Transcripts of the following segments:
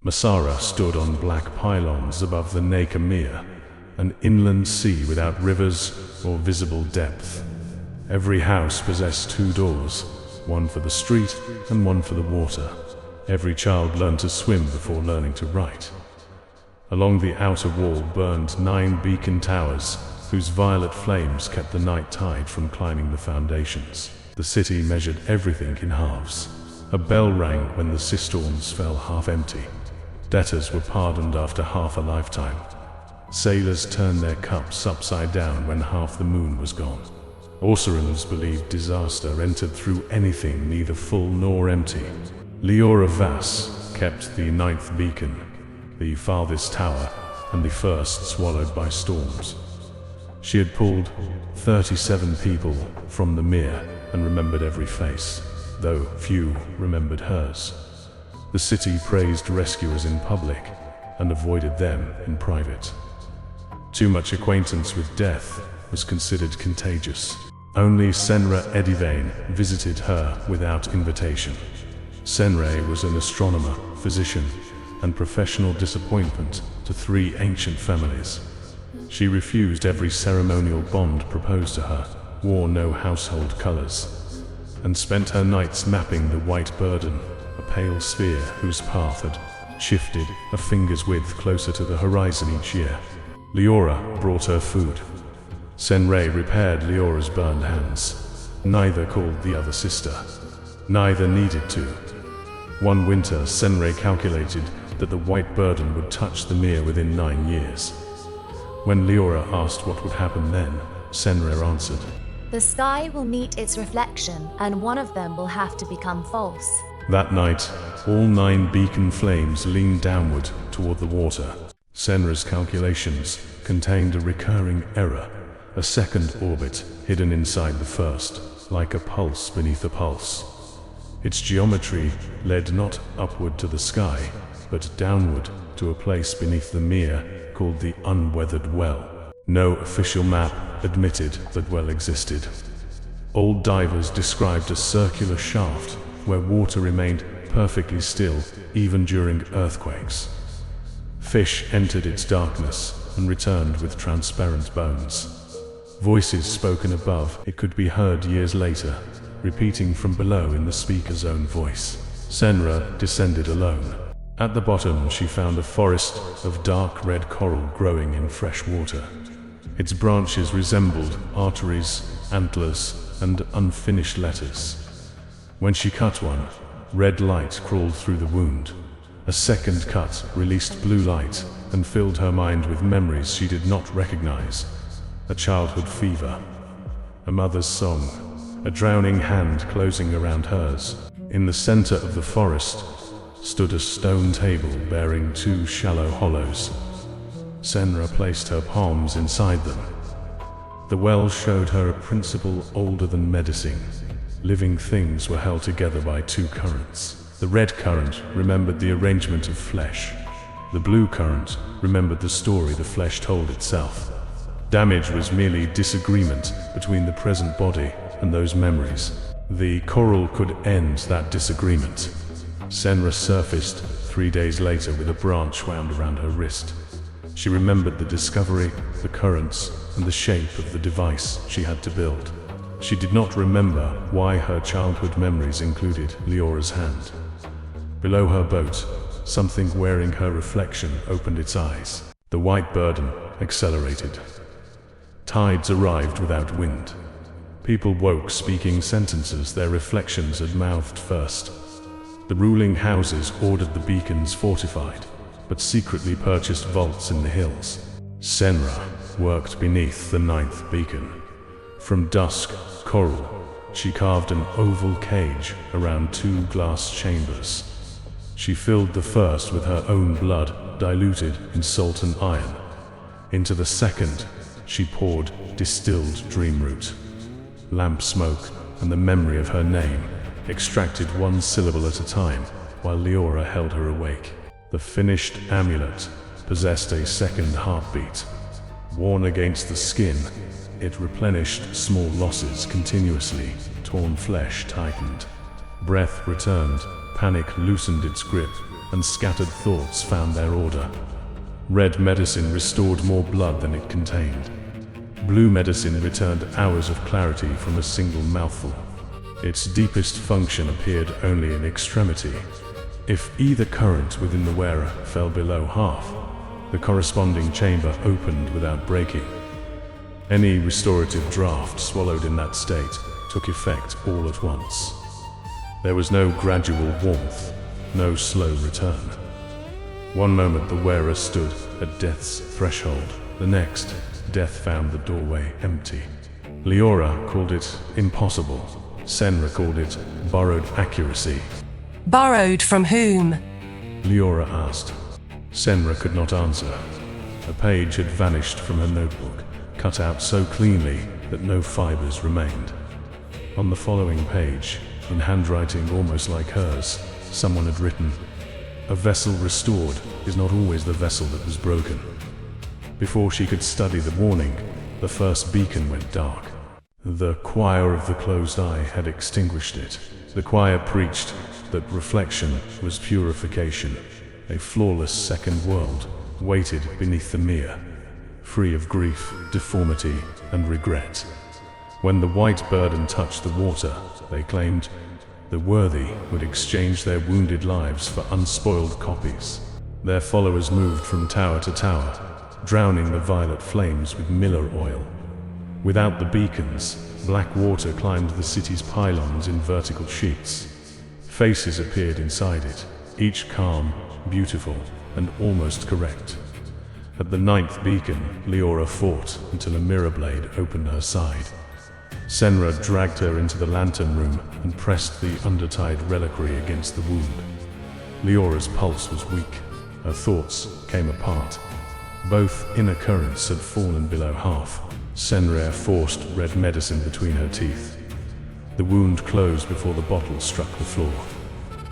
Ossara stood on black pylons above the Nacre Mere, an inland sea without rivers or visible depth. Every house possessed 2 doors, one for the street and one for the water. Every child learned to swim before learning to write. Along the outer wall burned 9 beacon towers, whose violet flames kept the night tide from climbing the foundations. The city measured everything in halves. A bell rang when the cisterns fell half empty. Debtors were pardoned after half a lifetime. Sailors turned their cups upside down when half the moon was gone. Ossarans believed disaster entered through anything neither full nor empty. Liora Vask kept the 9th beacon, the farthest tower, and the first swallowed by storms. She had pulled 37 people from the mere and remembered every face, though few remembered hers. The city praised rescuers in public and avoided them in private. Too much acquaintance with death was considered contagious. Only Senra Edevane visited her without invitation. Senra was an astronomer, physician, and professional disappointment to 3 ancient families. She refused every ceremonial bond proposed to her, wore no household colors, and spent her nights mapping the white burden, a pale sphere whose path had shifted a finger's width closer to the horizon each year. Liora brought her food. Senra repaired Liora's burned hands. Neither called the other sister. Neither needed to. One winter, Senra calculated that the white burden would touch the mere within 9 years. When Liora asked what would happen then, Senra answered, "The sky will meet its reflection, and one of them will have to become false." That night, all 9 beacon flames leaned downward toward the water. Senra's calculations contained a recurring error, a second orbit hidden inside the first, like a pulse beneath a pulse. Its geometry led not upward to the sky, but downward to a place beneath the mere called the Unweathered Well. No official map admitted that well existed. Old divers described a circular shaft where water remained perfectly still even during earthquakes. Fish entered its darkness and returned with transparent bones. Voices spoken above it could be heard years later, repeating from below in the speaker's own voice. Senra descended alone. At the bottom she found a forest of dark red coral growing in fresh water. Its branches resembled arteries, antlers, and unfinished letters. When she cut one, red light crawled through the wound. A second cut released blue light and filled her mind with memories she did not recognize. A childhood fever, a mother's song, a drowning hand closing around hers. In the center of the forest stood a stone table bearing 2 shallow hollows. Senra placed her palms inside them. The well showed her a principle older than medicine. Living things were held together by 2 currents. The red current remembered the arrangement of flesh. The blue current remembered the story the flesh told itself. Damage was merely disagreement between the present body and those memories. The coral could end that disagreement. Senra surfaced 3 days later with a branch wound around her wrist. She remembered the discovery, the currents, and the shape of the device she had to build. She did not remember why her childhood memories included Liora's hand. Below her boat, something wearing her reflection opened its eyes. The white burden accelerated. Tides arrived without wind. People woke speaking sentences their reflections had mouthed first. The ruling houses ordered the beacons fortified, but secretly purchased vaults in the hills. Senra worked beneath the 9th beacon. From dusk, coral, she carved an oval cage around 2 glass chambers. She filled the first with her own blood, diluted in salt and iron. Into the second, she poured distilled dream root. Lamp smoke and the memory of her name extracted 1 syllable at a time, while Liora held her awake. The finished amulet possessed a second heartbeat. Worn against the skin, it replenished small losses continuously. Torn flesh tightened. Breath returned. Panic loosened its grip. and scattered thoughts found their order. Red medicine restored more blood than it contained. Blue medicine returned hours of clarity from a single mouthful. Its deepest function appeared only in extremity. If either current within the wearer fell below half, the corresponding chamber opened without breaking. Any restorative draught swallowed in that state took effect all at once. There was no gradual warmth, no slow return. One moment the wearer stood at death's threshold, the next, death found the doorway empty. Liora called it impossible. Senra called it borrowed accuracy. Borrowed from whom? Liora asked. Senra could not answer. A page had vanished from her notebook, cut out so cleanly that no fibers remained. On the following page, in handwriting almost like hers, someone had written, "A vessel restored is not always the vessel that was broken." Before she could study the warning, the first beacon went dark. The choir of the closed eye had extinguished it. The choir preached that reflection was purification. A flawless second world waited beneath the mere, free of grief, deformity, and regret. When the white burden touched the water, they claimed, the worthy would exchange their wounded lives for unspoiled copies. Their followers moved from tower to tower, drowning the violet flames with miller oil. Without the beacons, black water climbed the city's pylons in vertical sheets. Faces appeared inside it, each calm, beautiful, and almost correct. At the 9th beacon, Liora fought until a mirror blade opened her side. Senra dragged her into the lantern room and pressed the Undertide Reliquary against the wound. Liora's pulse was weak. Her thoughts came apart. Both inner currents had fallen below half. Senra forced red medicine between her teeth. The wound closed before the bottle struck the floor.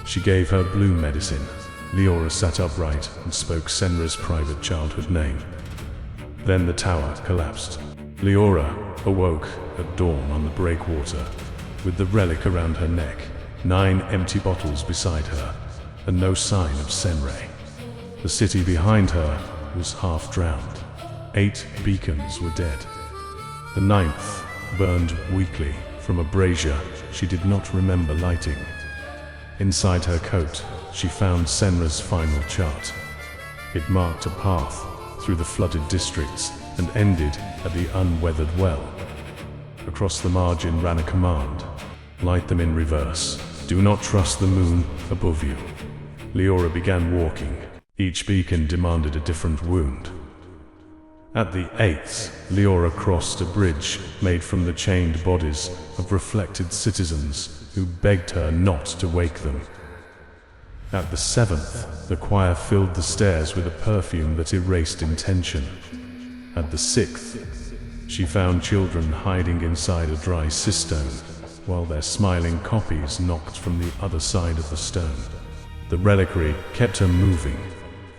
She gave her blue medicine. Liora sat upright and spoke Senra's private childhood name. Then the tower collapsed. Liora awoke at dawn on the breakwater, with the relic around her neck, 9 empty bottles beside her, and no sign of Senra. The city behind her was half drowned. 8 beacons were dead. The 9th burned weakly from a brazier she did not remember lighting. Inside her coat, she found Senra's final chart. It marked a path through the flooded districts and ended at the Unweathered Well. Across the margin ran a command: light them in reverse. Do not trust the moon above you. Liora began walking. Each beacon demanded a different wound. At the 8th, Liora crossed a bridge made from the chained bodies of reflected citizens who begged her not to wake them. At the 7th, the choir filled the stairs with a perfume that erased intention. At the 6th, she found children hiding inside a dry cistern, while their smiling copies knocked from the other side of the stone. The reliquary kept her moving.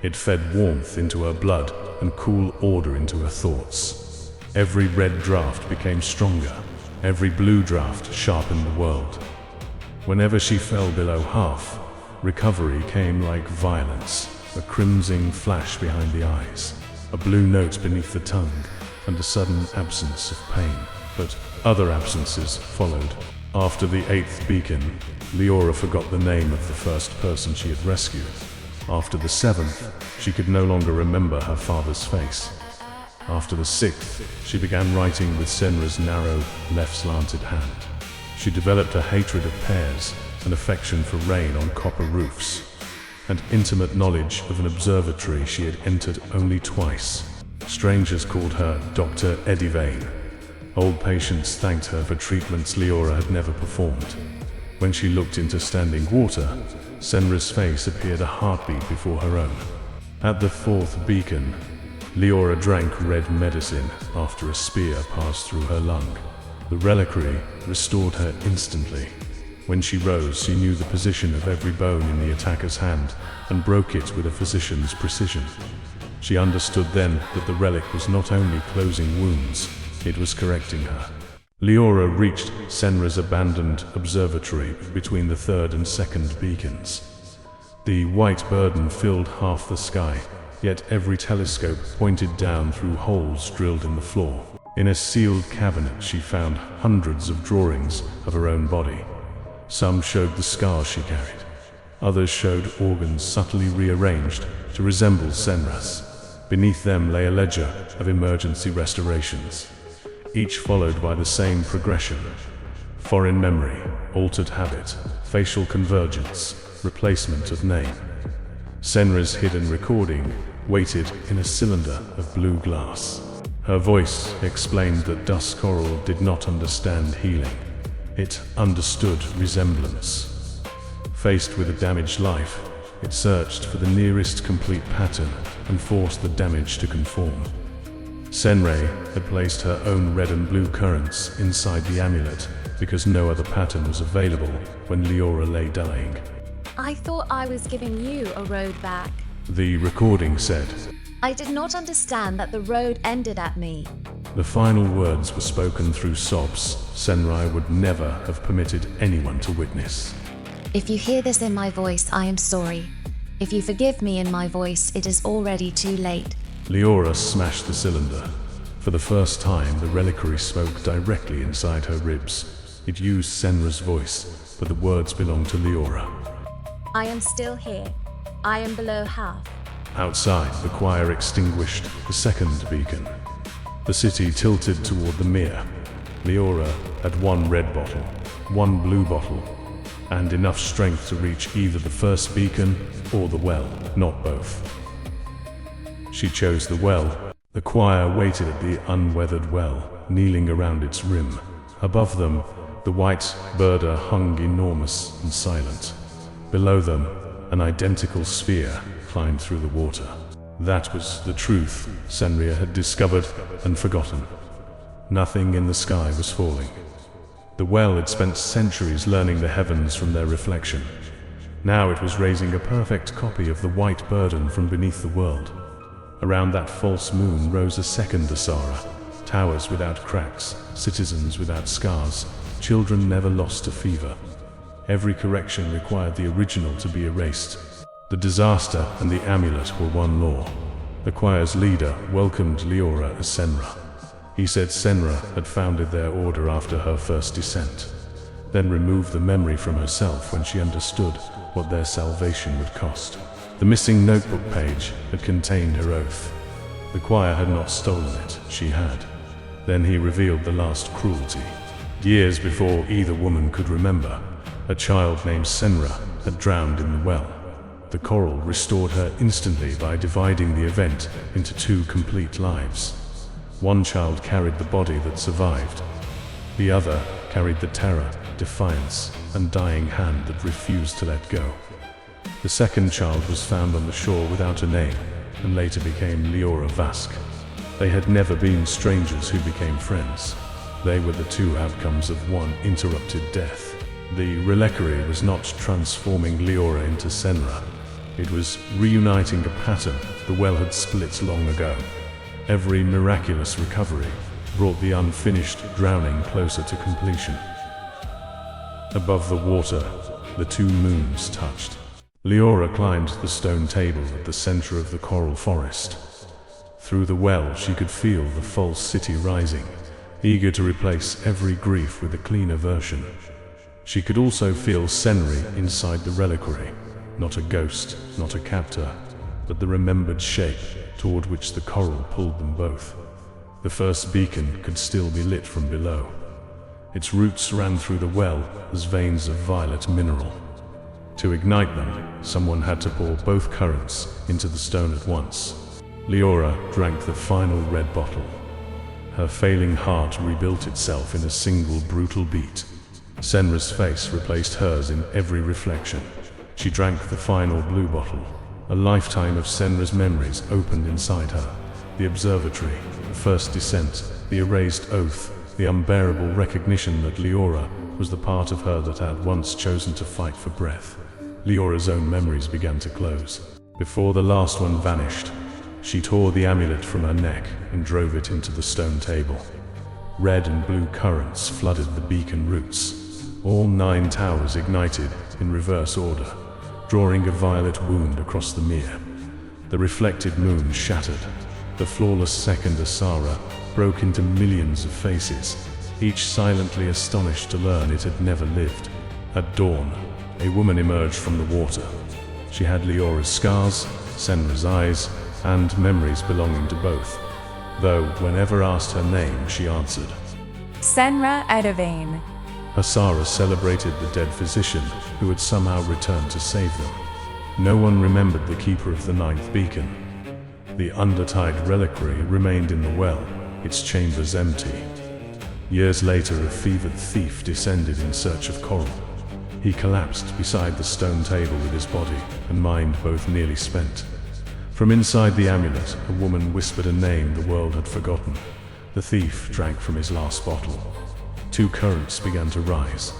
It fed warmth into her blood and cool order into her thoughts. Every red draft became stronger. Every blue draft sharpened the world. Whenever she fell below half, recovery came like violence, a crimson flash behind the eyes, a blue note beneath the tongue, and a sudden absence of pain. But other absences followed. After the 8th beacon, Liora forgot the name of the first person she had rescued. After the 7th, she could no longer remember her father's face. After the 6th, she began writing with Senra's narrow, left-slanted hand. She developed a hatred of pears, an affection for rain on copper roofs, and intimate knowledge of an observatory she had entered only twice. Strangers called her Dr. Edevane. Old patients thanked her for treatments Liora had never performed. When she looked into standing water, Senra's face appeared a heartbeat before her own. At the 4th beacon, Liora drank red medicine after a spear passed through her lung. The reliquary restored her instantly. When she rose, she knew the position of every bone in the attacker's hand and broke it with a physician's precision. She understood then that the relic was not only closing wounds, it was correcting her. Liora reached Senra's abandoned observatory between the 3rd and 2nd beacons. The white burden filled half the sky, yet every telescope pointed down through holes drilled in the floor. In a sealed cabinet she found hundreds of drawings of her own body. Some showed the scars she carried. Others showed organs subtly rearranged to resemble Senra's. Beneath them lay a ledger of emergency restorations, each followed by the same progression: foreign memory, altered habit, facial convergence, replacement of name. Senra's hidden recording waited in a cylinder of blue glass. Her voice explained that dust coral did not understand healing. It understood resemblance. Faced with a damaged life, it searched for the nearest complete pattern and forced the damage to conform. Senra had placed her own red and blue currents inside the amulet because no other pattern was available when Liora lay dying. I thought I was giving you a road back. The recording said. I did not understand that the road ended at me. The final words were spoken through sobs Senra would never have permitted anyone to witness. If you hear this in my voice, I am sorry. If you forgive me in my voice, it is already too late. Liora smashed the cylinder. For the first time, the reliquary spoke directly inside her ribs. It used Senra's voice, but the words belonged to Liora. I am still here. I am below half. Outside, the choir extinguished the second beacon. The city tilted toward the mere. Liora had one red bottle, one blue bottle, and enough strength to reach either the first beacon or the well, not both. She chose the well. The choir waited at the Unweathered Well, kneeling around its rim. Above them, the white birder hung enormous and silent. Below them, an identical sphere climbed through the water. That was the truth Senra had discovered and forgotten. Nothing in the sky was falling. The well had spent centuries learning the heavens from their reflection. Now it was raising a perfect copy of the white burden from beneath the world. Around that false moon rose a second Ossara. Towers without cracks, citizens without scars, children never lost to fever. Every correction required the original to be erased. The disaster and the amulet were one law. The choir's leader welcomed Liora as Senra. He said Senra had founded their order after her first descent, then removed the memory from herself when she understood what their salvation would cost. The missing notebook page had contained her oath. The choir had not stolen it, she had. Then he revealed the last cruelty. Years before either woman could remember, a child named Senra had drowned in the well. The coral restored her instantly by dividing the event into two complete lives. One child carried the body that survived. The other carried the terror, defiance, and dying hand that refused to let go. The second child was found on the shore without a name, and later became Liora Vask. They had never been strangers who became friends. They were the two outcomes of one interrupted death. The reliquary was not transforming Liora into Senra. It was reuniting a pattern the well had split long ago. Every miraculous recovery brought the unfinished drowning closer to completion. Above the water, the two moons touched. Liora climbed the stone table at the center of the coral forest. Through the well, she could feel the false city rising, eager to replace every grief with a cleaner version. She could also feel Senra inside the reliquary, not a ghost, not a captor, but the remembered shape toward which the coral pulled them both. The first beacon could still be lit from below. Its roots ran through the well as veins of violet mineral. To ignite them, someone had to pour both currents into the stone at once. Liora drank the final red bottle. Her failing heart rebuilt itself in a single brutal beat. Senra's face replaced hers in every reflection. She drank the final blue bottle. A lifetime of Senra's memories opened inside her. The observatory, the first descent, the erased oath, the unbearable recognition that Liora was the part of her that had once chosen to fight for breath. Liora's own memories began to close. Before the last one vanished, she tore the amulet from her neck and drove it into the stone table. Red and blue currents flooded the beacon roots. All 9 towers ignited in reverse order, drawing a violet wound across the mere. The reflected moon shattered. The flawless second Ossara broke into millions of faces, each silently astonished to learn it had never lived. At dawn, a woman emerged from the water. She had Liora's scars, Senra's eyes, and memories belonging to both, though whenever asked her name, she answered. Senra Edevane. Ossara celebrated the dead physician who had somehow returned to save them. No one remembered the keeper of the ninth beacon. The Undertide Reliquary remained in the well, its chambers empty. Years later, a fevered thief descended in search of coral. He collapsed beside the stone table with his body and mind both nearly spent. From inside the amulet, a woman whispered a name the world had forgotten. The thief drank from his last bottle. Two currents began to rise.